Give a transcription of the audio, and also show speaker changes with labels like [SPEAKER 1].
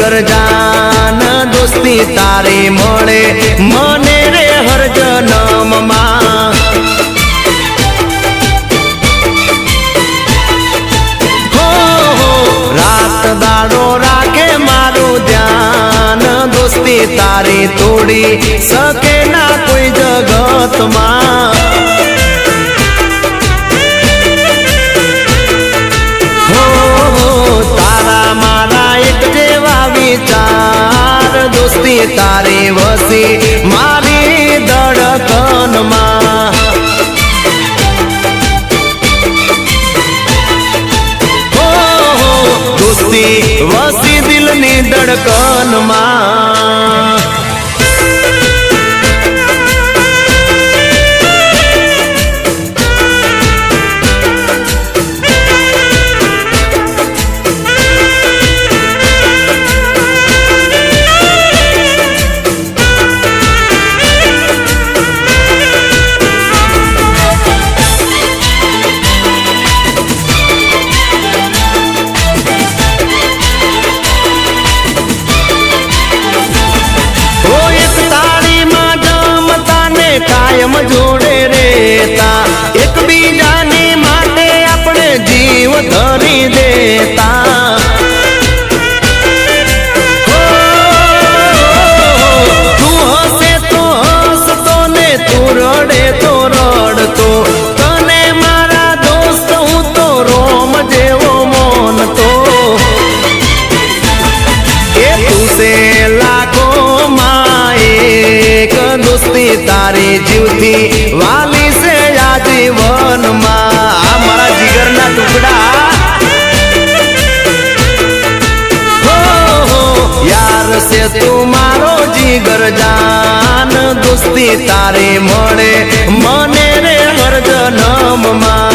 [SPEAKER 1] જીગર જાન દોસ્તી તારી મળે મને રે હર જન્મમાં રાત દાડો રાખે મારું ધ્યાન દોસ્તી તારી તોડી શકે ના કોઈ જગતમાં તારા મારા એક જેવા વિચાર દોસ્તી તારી વસી મારી ધડકનમાં દોસ્તી વસી દિલની ધડકનમાં કાયમ જોડે રહેતા એકબીજાની માટે આપણે જીવ ધરી દેતા તું હસે તો હસતો ને તું રડે તો રડતો તને મારા દોસ્ત હું તો રોમ જેવો મોનતો એ તું સે લાખો દોસ્તી તારી જીવથી વાલી છે આજીવનમાં આ મારા જીગરના ટુકડા યાર છે તું મારો જીગર જાન દોસ્તી તારી મળે મને રે હર જન્મમાં